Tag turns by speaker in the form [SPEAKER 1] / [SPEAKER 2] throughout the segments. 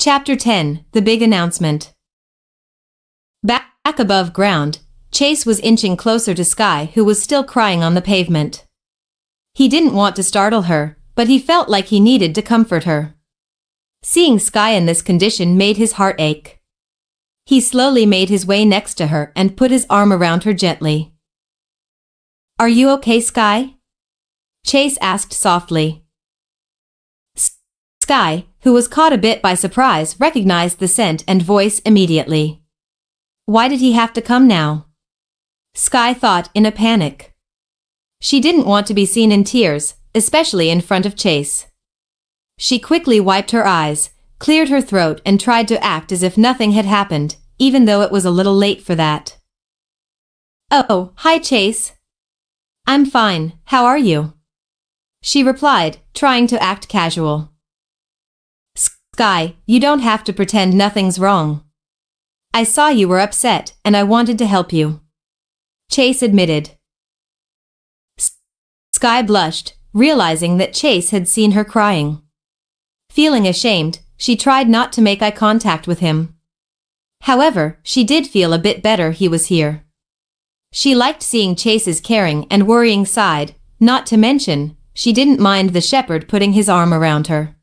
[SPEAKER 1] Chapter 10, The Big Announcement. Back above ground, Chase was inching closer to Sky, who was still crying on the pavement. He didn't want to startle her, but he felt like he needed to comfort her. Seeing Sky in this condition made his heart ache. He slowly made his way next to her and put his arm around her gently. "Are you okay, Sky?" Chase asked softly. Sky, who was caught a bit by surprise, recognized the scent and voice immediately. Why did he have to come now? Sky thought in a panic. She didn't want to be seen in tears, especially in front of Chase. She quickly wiped her eyes, cleared her throat and tried to act as if nothing had happened, even though it was a little late for that. "Oh, hi Chase. I'm fine, how are you?" she replied, trying to act casual. "Sky, you don't have to pretend nothing's wrong. I saw you were upset and I wanted to help you," Chase admitted. Sky blushed, realizing that Chase had seen her crying. Feeling ashamed, she tried not to make eye contact with him. However, she did feel a bit better he was here. She liked seeing Chase's caring and worrying side, not to mention, she didn't mind the shepherd putting his arm around her.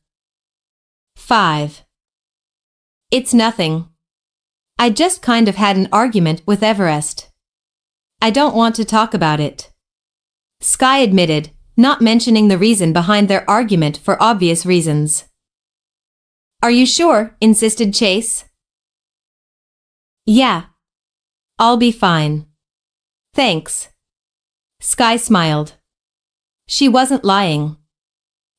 [SPEAKER 1] 5. It's nothing. I just kind of had an argument with Everest. I don't want to talk about it, Sky admitted, not mentioning the reason behind their argument for obvious reasons. "Are you sure?" insisted Chase. "Yeah. I'll be fine. Thanks." Sky smiled. She wasn't lying.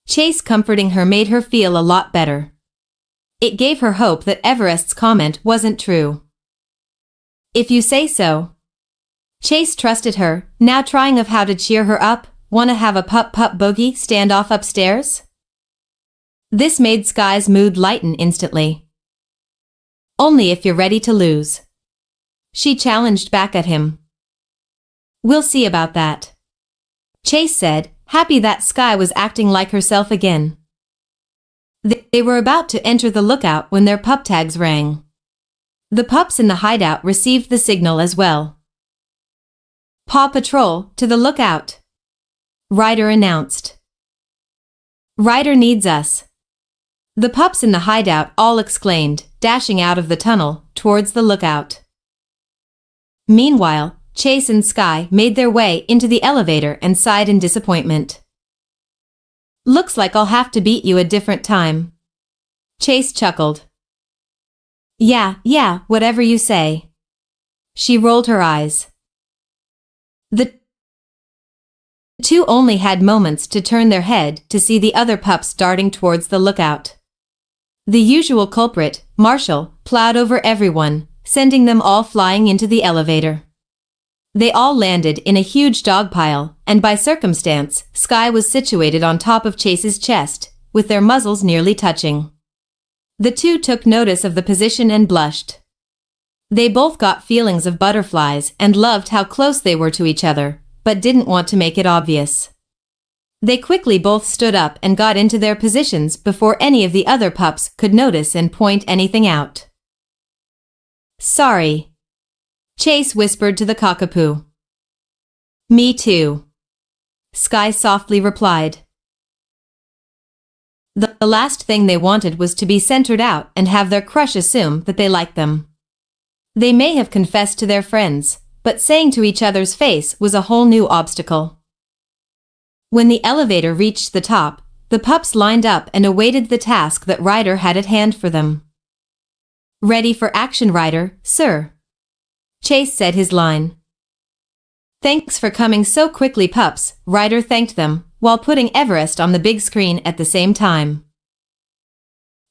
[SPEAKER 1] Chase comforting her made her feel a lot better. It gave her hope that Everest's comment wasn't true. "If you say so." Chase trusted her, now trying of how to cheer her up. "Wanna have a pup boogie standoff upstairs?" This made Sky's mood lighten instantly. "Only if you're ready to lose," she challenged back at him. "We'll see about that," Chase said, happy that Sky was acting like herself again. They were about to enter the lookout when their pup tags rang. The pups in the hideout received the signal as well. "Paw Patrol, to the lookout," Ryder announced. "Ryder needs us," the pups in the hideout all exclaimed, dashing out of the tunnel towards the lookout. Meanwhile, Chase and Sky made their way into the elevator and sighed in disappointment. "Looks like I'll have to beat you a different time," Chase chuckled. Yeah, whatever you say." She rolled her eyes. The two only had moments to turn their head to see the other pups darting towards the lookout. The usual culprit, Marshall, plowed over everyone, sending them all flying into the elevator. They all landed in a huge dog pile, and by circumstance, Sky was situated on top of Chase's chest, with their muzzles nearly touching. The two took notice of the position and blushed. They both got feelings of butterflies and loved how close they were to each other, but didn't want to make it obvious. They quickly both stood up and got into their positions before any of the other pups could notice and point anything out. "Sorry," Chase whispered to the cockapoo. "Me too," Sky softly replied. The last thing they wanted was to be centered out and have their crush assume that they liked them. They may have confessed to their friends, but saying to each other's face was a whole new obstacle. When the elevator reached the top, the pups lined up and awaited the task that Ryder had at hand for them. "Ready for action, Ryder, sir," Chase said his line. "Thanks for coming so quickly, pups," Ryder thanked them, while putting Everest on the big screen at the same time.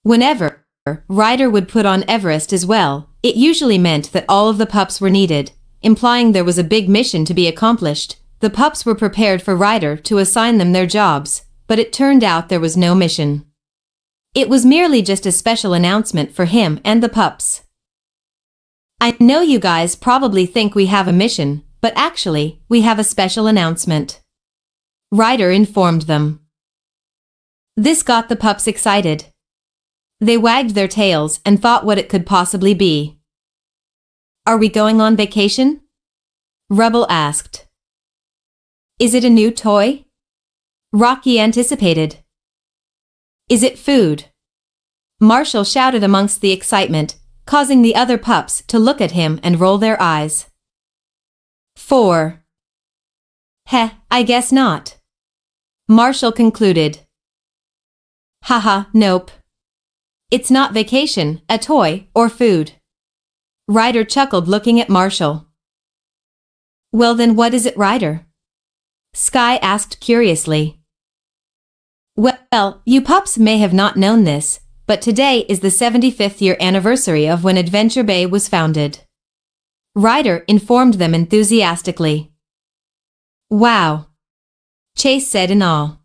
[SPEAKER 1] Whenever Ryder would put on Everest as well, it usually meant that all of the pups were needed, implying there was a big mission to be accomplished. The pups were prepared for Ryder to assign them their jobs, but it turned out there was no mission. It was merely just a special announcement for him and the pups. "I know you guys probably think we have a mission, but actually, we have a special announcement," Ryder informed them. This got the pups excited. They wagged their tails and thought what it could possibly be. Are we going on vacation? Rubble asked. Is it a new toy? Rocky anticipated. Is it food? Marshall shouted amongst the excitement, causing the other pups to look at him and roll their eyes. 4. Heh, I guess not. Marshall concluded. Haha, nope. It's not vacation, a toy, or food. Ryder chuckled looking at Marshall. Well then what is it, Ryder? Sky asked curiously. Well, you pups may have not known this, but today is the 75th year anniversary of when Adventure Bay was founded. Ryder informed them enthusiastically. Wow! Chase said in awe.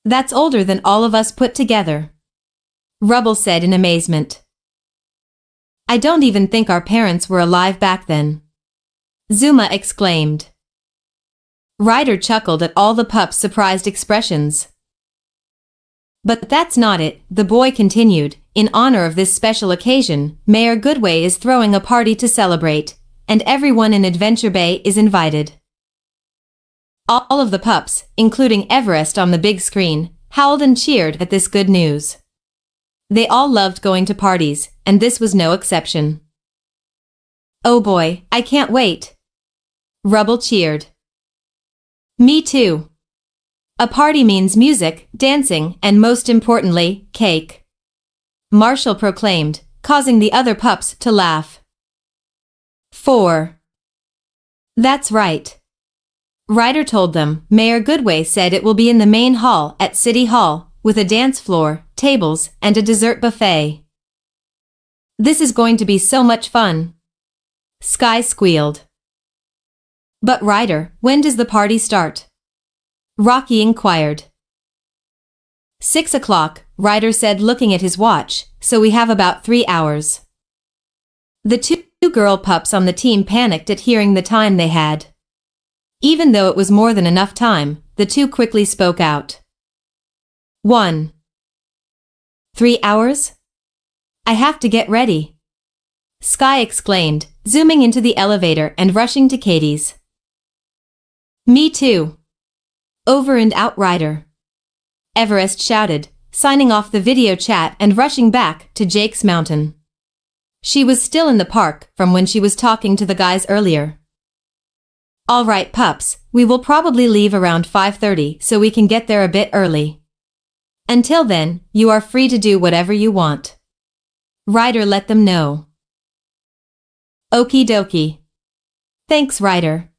[SPEAKER 1] That's older than all of us put together. Rubble said in amazement. I don't even think our parents were alive back then. Zuma exclaimed. Ryder chuckled at all the pups' surprised expressions. But that's not it, the boy continued. In honor of this special occasion, Mayor Goodway is throwing a party to celebrate, and everyone in Adventure Bay is invited. All of the pups, including Everest on the big screen, howled and cheered at this good news. They all loved going to parties, and this was no exception. Oh boy, I can't wait! Rubble cheered. Me too. A party means music, dancing, and most importantly, cake. Marshall proclaimed, causing the other pups to laugh. 4. That's right. Ryder told them. Mayor Goodway said it will be in the main hall at City Hall, with a dance floor, tables, and a dessert buffet. This is going to be so much fun. Sky squealed. But Ryder, when does the party start? Rocky inquired. 6 o'clock, Ryder said looking at his watch, so we have about 3 hours. The two girl pups on the team panicked at hearing the time they had. Even though it was more than enough time, the two quickly spoke out. 1. 3 hours? I have to get ready. Sky exclaimed, zooming into the elevator and rushing to Katie's. Me too. Over and out, Ryder. Everest shouted, signing off the video chat and rushing back to Jake's mountain. She was still in the park from when she was talking to the guys earlier. All right, pups, we will probably leave around 5:30 so we can get there a bit early. Until then, you are free to do whatever you want. Ryder let them know. Okie dokie. Thanks, Ryder.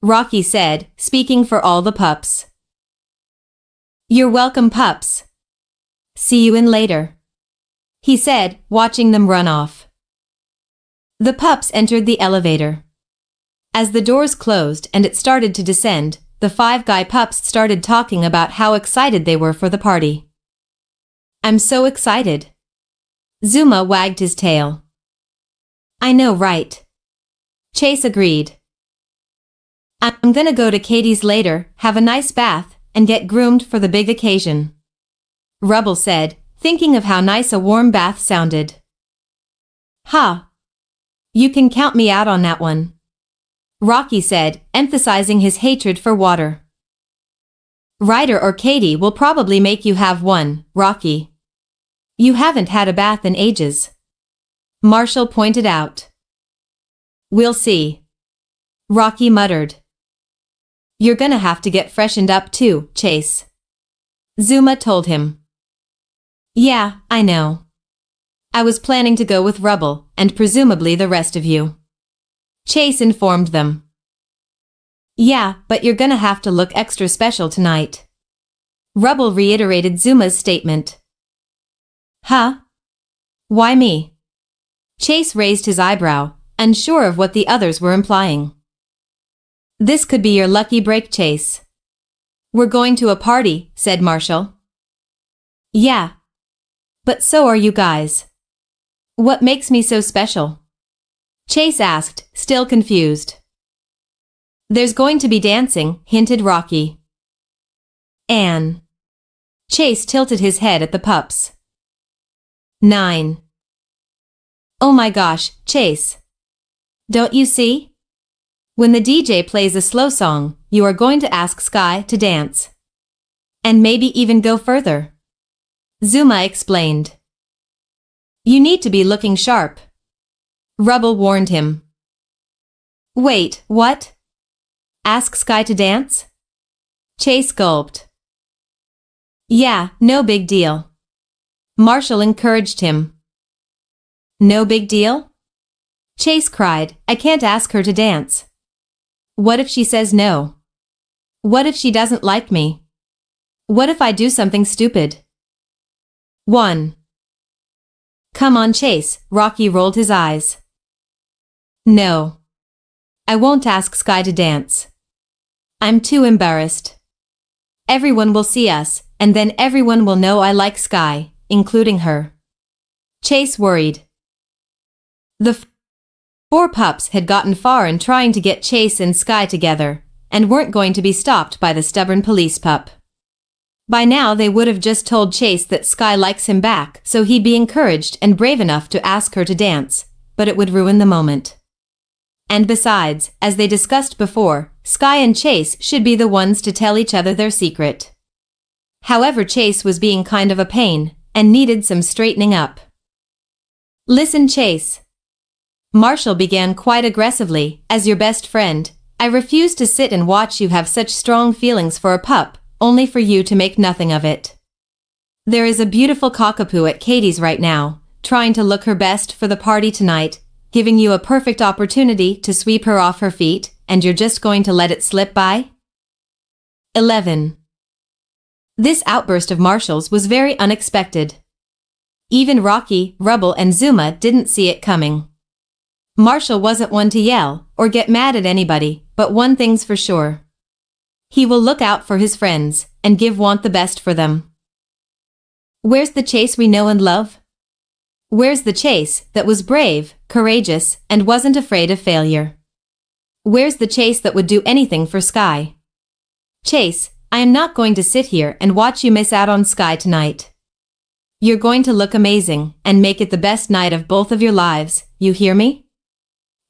[SPEAKER 1] Rocky said, speaking for all the pups. You're welcome, pups. See you in later. He said, watching them run off. The pups entered the elevator. As the doors closed and it started to descend, the 5 guy pups started talking about how excited they were for the party. I'm so excited. Zuma wagged his tail. I know, right? Chase agreed. I'm gonna go to Katie's later, have a nice bath, and get groomed for the big occasion. Rubble said, thinking of how nice a warm bath sounded. Ha! You can count me out on that one. Rocky said, emphasizing his hatred for water. Ryder or Katie will probably make you have one, Rocky. You haven't had a bath in ages. Marshall pointed out. We'll see. Rocky muttered. You're gonna have to get freshened up too, Chase. Zuma told him. Yeah, I know. I was planning to go with Rubble, and presumably the rest of you. Chase informed them. Yeah, but you're gonna have to look extra special tonight. Rubble reiterated Zuma's statement. Huh? Why me? Chase raised his eyebrow, unsure of what the others were implying. This could be your lucky break, Chase. We're going to a party, said Marshall. Yeah. But so are you guys. What makes me so special? Chase asked, still confused. There's going to be dancing, hinted Rocky. Anne. Chase tilted his head at the pups. 9. Oh my gosh, Chase. Don't you see? When the DJ plays a slow song, you are going to ask Sky to dance. And maybe even go further. Zuma explained. You need to be looking sharp. Rubble warned him. Wait, what? Ask Sky to dance? Chase gulped. Yeah, no big deal. Marshall encouraged him. No big deal? Chase cried, I can't ask her to dance. What if she says no? What if she doesn't like me? What if I do something stupid? 1. Come on, Chase, Rocky rolled his eyes. No. I won't ask Sky to dance. I'm too embarrassed. Everyone will see us, and then everyone will know I like Sky, including her. Chase worried. The 4 pups had gotten far in trying to get Chase and Sky together, and weren't going to be stopped by the stubborn police pup. By now they would have just told Chase that Sky likes him back, so he'd be encouraged and brave enough to ask her to dance, but it would ruin the moment. And besides, as they discussed before, Sky and Chase should be the ones to tell each other their secret. However, Chase was being kind of a pain, and needed some straightening up. Listen, Chase. Marshall began quite aggressively, as your best friend, I refuse to sit and watch you have such strong feelings for a pup, only for you to make nothing of it. There is a beautiful cockapoo at Katie's right now, trying to look her best for the party tonight, giving you a perfect opportunity to sweep her off her feet, and you're just going to let it slip by? 11. This outburst of Marshall's was very unexpected. Even Rocky, Rubble, and Zuma didn't see it coming. Marshall wasn't one to yell or get mad at anybody, but one thing's for sure. He will look out for his friends and want the best for them. Where's the Chase we know and love? Where's the Chase that was brave, courageous, and wasn't afraid of failure? Where's the Chase that would do anything for Sky? Chase, I am not going to sit here and watch you miss out on Sky tonight. You're going to look amazing and make it the best night of both of your lives, you hear me?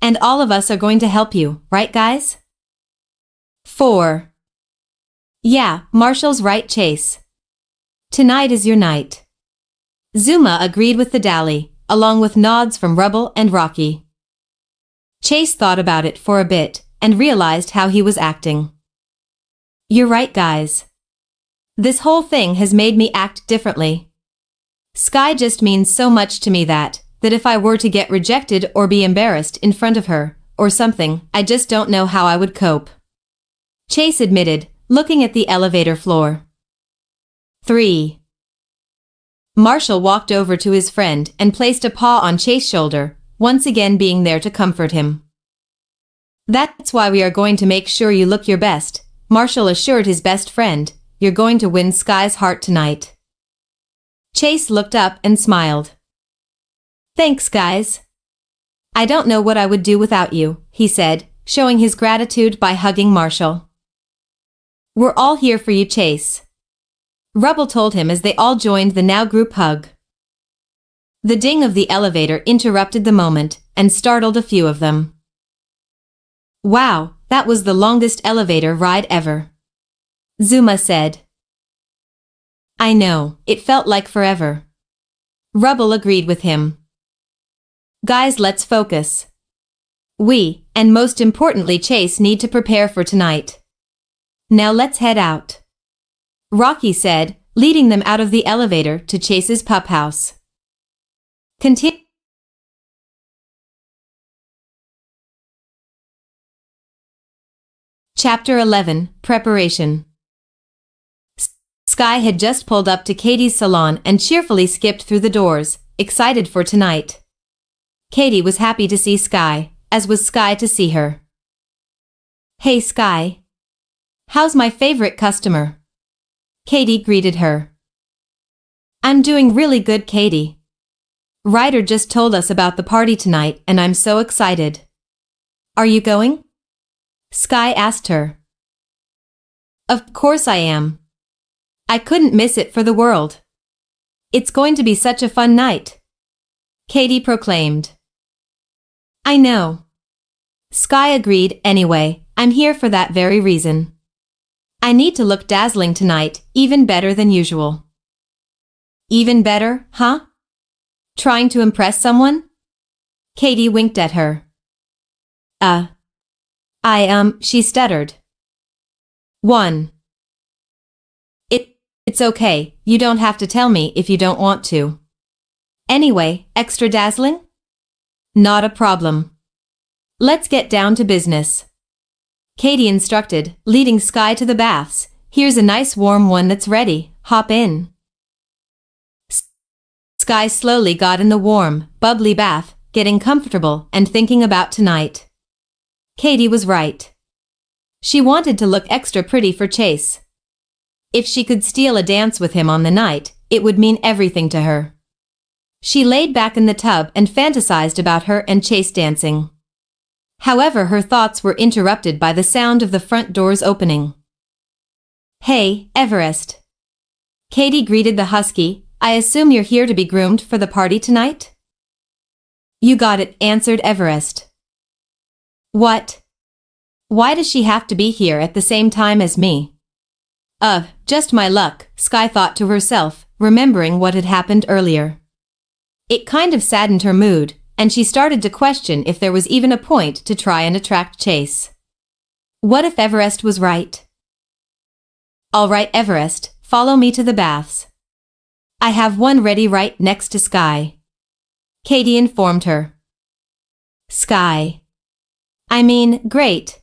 [SPEAKER 1] And all of us are going to help you, right guys? 4. Yeah, Marshall's right, Chase. Tonight is your night. Zuma agreed with the dally, along with nods from Rubble and Rocky. Chase thought about it for a bit, and realized how he was acting. You're right, guys. This whole thing has made me act differently. Sky just means so much to me that if I were to get rejected or be embarrassed in front of her, or something, I just don't know how I would cope. Chase admitted, looking at the elevator floor. 3. Marshall walked over to his friend and placed a paw on Chase's shoulder, once again being there to comfort him. That's why we are going to make sure you look your best, Marshall assured his best friend, you're going to win Sky's heart tonight. Chase looked up and smiled. Thanks, guys. I don't know what I would do without you, he said, showing his gratitude by hugging Marshall. We're all here for you, Chase. Rubble told him as they all joined the now group hug. The ding of the elevator interrupted the moment and startled a few of them. Wow, that was the longest elevator ride ever. Zuma said. I know, it felt like forever. Rubble agreed with him. Guys, let's focus. We, and most importantly Chase, need to prepare for tonight. Now let's head out. Rocky said, leading them out of the elevator to Chase's pup house. Continue. Chapter 11, Preparation. Sky had just pulled up to Katie's salon and cheerfully skipped through the doors, excited for tonight. Katie was happy to see Sky, as was Sky to see her. Hey Sky. How's my favorite customer? Katie greeted her. I'm doing really good, Katie. Ryder just told us about the party tonight and I'm so excited. Are you going? Sky asked her. Of course I am. I couldn't miss it for the world. It's going to be such a fun night, Katie proclaimed. I know. Sky agreed. Anyway, I'm here for that very reason. I need to look dazzling tonight, even better than usual. Even better, huh? Trying to impress someone? Katie winked at her. She stuttered. 1. It's okay, you don't have to tell me if you don't want to. Anyway, extra dazzling? Not a problem. Let's get down to business. Katie instructed, leading Sky to the baths. Here's a nice warm one that's ready, hop in. Sky slowly got in the warm, bubbly bath, getting comfortable and thinking about tonight. Katie was right. She wanted to look extra pretty for Chase. If she could steal a dance with him on the night, it would mean everything to her. She laid back in the tub and fantasized about her and Chase dancing. However, her thoughts were interrupted by the sound of the front door's opening. Hey, Everest. Katie greeted the husky. I assume you're here to be groomed for the party tonight? You got it, answered Everest. What? Why does she have to be here at the same time as me? Just my luck, Sky thought to herself, remembering what had happened earlier. It kind of saddened her mood, and she started to question if there was even a point to try and attract Chase. What if Everest was right? All right, Everest, follow me to the baths. I have one ready right next to Sky, Katie informed her. Sky. I mean, great.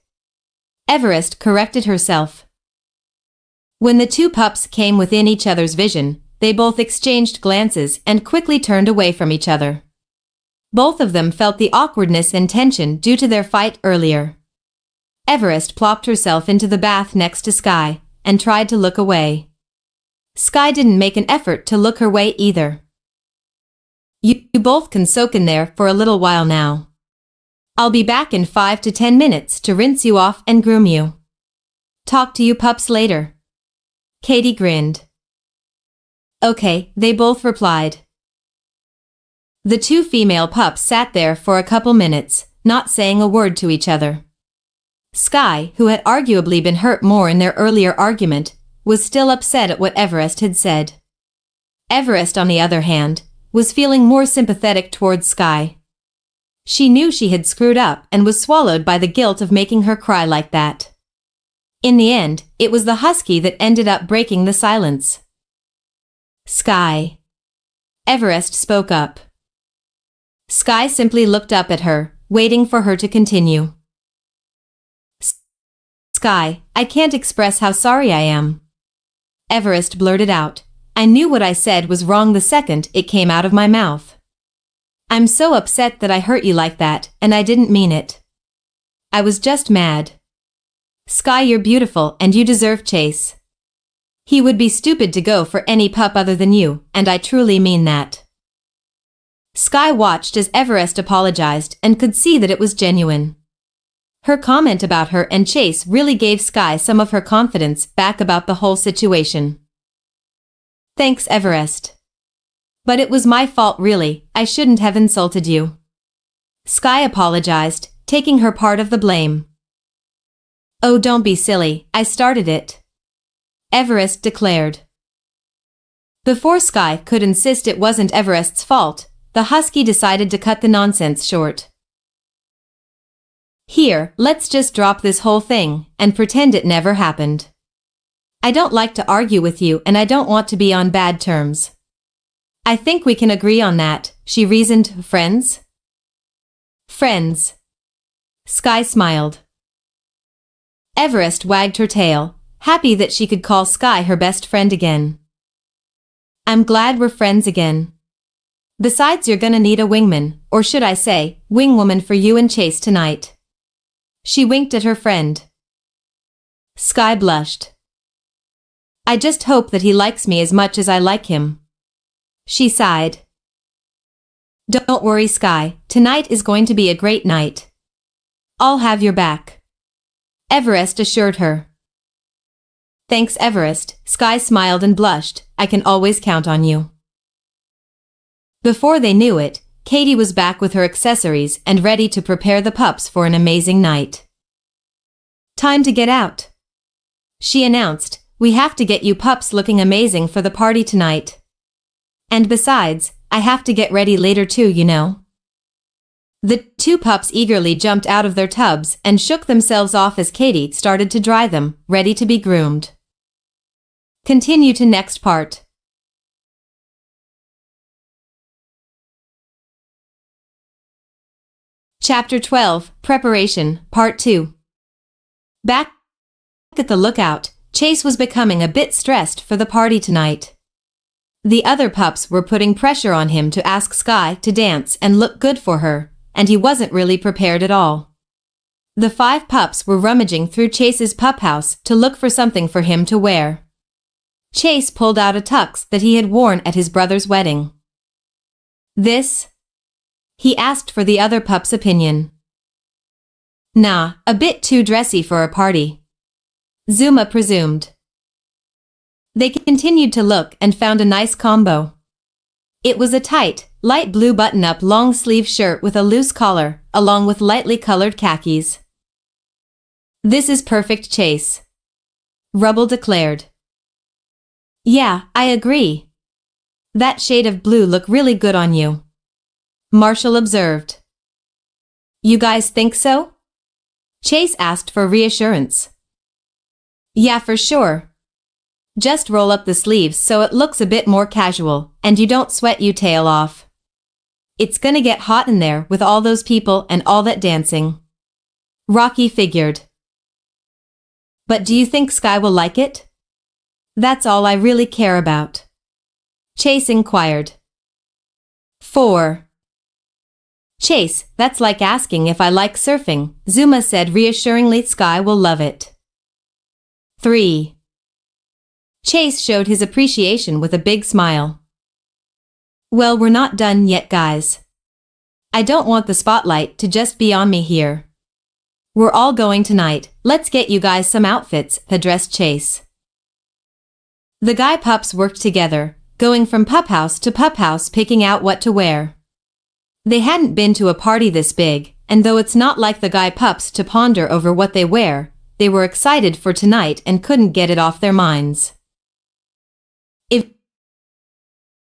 [SPEAKER 1] Everest corrected herself. When the two pups came within each other's vision, they both exchanged glances and quickly turned away from each other. Both of them felt the awkwardness and tension due to their fight earlier. Everest plopped herself into the bath next to Sky and tried to look away. Sky didn't make an effort to look her way either. You both can soak in there for a little while now. I'll be back in 5 to 10 minutes to rinse you off and groom you. Talk to you pups later. Katie grinned. Okay, they both replied. The two female pups sat there for a couple minutes, not saying a word to each other. Sky, who had arguably been hurt more in their earlier argument, was still upset at what Everest had said. Everest, on the other hand, was feeling more sympathetic towards Sky. She knew she had screwed up and was swallowed by the guilt of making her cry like that. In the end, it was the husky that ended up breaking the silence. Sky. Everest spoke up. Sky simply looked up at her, waiting for her to continue. Sky, I can't express how sorry I am. Everest blurted out. I knew what I said was wrong the second it came out of my mouth. I'm so upset that I hurt you like that, and I didn't mean it. I was just mad. Sky, you're beautiful and you deserve Chase. He would be stupid to go for any pup other than you, and I truly mean that. Sky watched as Everest apologized and could see that it was genuine. Her comment about her and Chase really gave Sky some of her confidence back about the whole situation. Thanks, Everest. But it was my fault really, I shouldn't have insulted you. Sky apologized, taking her part of the blame. Oh, don't be silly, I started it. Everest declared. Before Sky could insist it wasn't Everest's fault, the husky decided to cut the nonsense short. Here, let's just drop this whole thing and pretend it never happened. I don't like to argue with you and I don't want to be on bad terms. I think we can agree on that, she reasoned. Friends? Friends. Sky smiled. Everest wagged her tail, happy that she could call Sky her best friend again. I'm glad we're friends again. Besides, you're gonna need a wingman, or should I say, wingwoman for you and Chase tonight. She winked at her friend. Sky blushed. I just hope that he likes me as much as I like him. She sighed. Don't worry, Sky, tonight is going to be a great night. I'll have your back. Everest assured her. Thanks, Everest, Sky smiled and blushed. I can always count on you. Before they knew it, Katie was back with her accessories and ready to prepare the pups for an amazing night. "Time to get out," she announced. "We have to get you pups looking amazing for the party tonight. And besides, I have to get ready later too, you know." The two pups eagerly jumped out of their tubs and shook themselves off as Katie started to dry them, ready to be groomed. Continue to next part. Chapter 12, Preparation, Part 2. Back at the lookout, Chase was becoming a bit stressed for the party tonight. The other pups were putting pressure on him to ask Sky to dance and look good for her, and he wasn't really prepared at all. The 5 pups were rummaging through Chase's pup house to look for something for him to wear. Chase pulled out a tux that he had worn at his brother's wedding. "This?" he asked for the other pup's opinion. "Nah, a bit too dressy for a party," Zuma presumed. They continued to look and found a nice combo. It was a tight, light blue button-up long-sleeve shirt with a loose collar, along with lightly colored khakis. "This is perfect, Chase," Rubble declared. "Yeah, I agree. That shade of blue look really good on you," Marshall observed. "You guys think so?" Chase asked for reassurance. "Yeah, for sure. Just roll up the sleeves so it looks a bit more casual, and you don't sweat you tail off. It's gonna get hot in there with all those people and all that dancing," Rocky figured. "But do you think Sky will like it? That's all I really care about," Chase inquired. 4. "Chase, that's like asking if I like surfing," Zuma said reassuringly. "Sky will love it." 3. Chase showed his appreciation with a big smile. "Well, we're not done yet, guys. I don't want the spotlight to just be on me here. We're all going tonight. Let's get you guys some outfits," addressed Chase. The guy pups worked together, going from pup house to pup house picking out what to wear. They hadn't been to a party this big, and though it's not like the guy pups to ponder over what they wear, they were excited for tonight and couldn't get it off their minds.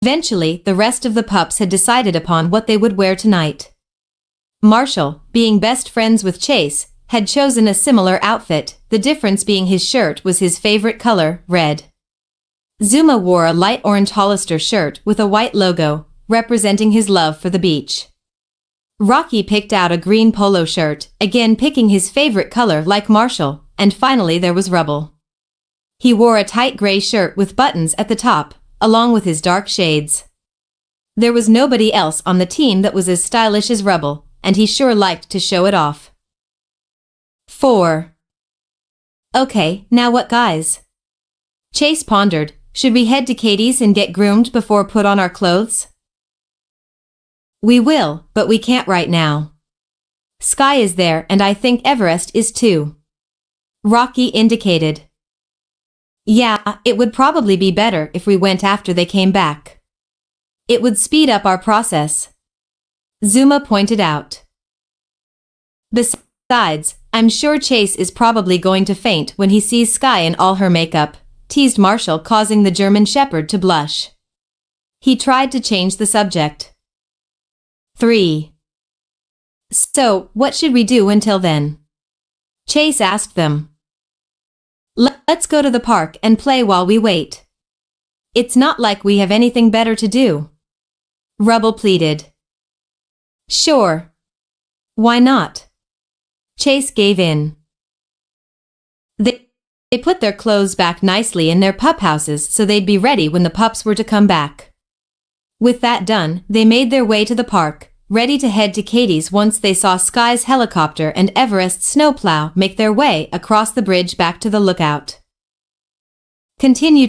[SPEAKER 1] Eventually, the rest of the pups had decided upon what they would wear tonight. Marshall, being best friends with Chase, had chosen a similar outfit, the difference being his shirt was his favorite color, red. Zuma wore a light orange Hollister shirt with a white logo, representing his love for the beach. Rocky picked out a green polo shirt, again picking his favorite color like Marshall, and finally there was Rubble. He wore a tight gray shirt with buttons at the top, along with his dark shades. There was nobody else on the team that was as stylish as Rubble, and he sure liked to show it off. 4. "Okay, now what, guys?" Chase pondered. "Should we head to Katie's and get groomed before put on our clothes?" "We will, but we can't right now. Sky is there and I think Everest is too," Rocky indicated. "Yeah, it would probably be better if we went after they came back. It would speed up our process," Zuma pointed out. "Besides, I'm sure Chase is probably going to faint when he sees Sky in all her makeup," teased Marshall, causing the German Shepherd to blush. He tried to change the subject. 3. "So, what should we do until then?" Chase asked them. "Let's go to the park and play while we wait. It's not like we have anything better to do," Rubble pleaded. "Sure. Why not?" Chase gave in. They put their clothes back nicely in their pup houses so they'd be ready when the pups were to come back. With that done, they made their way to the park, ready to head to Katie's once they saw Sky's helicopter and Everest's snowplow make their way across the bridge back to the lookout. Continue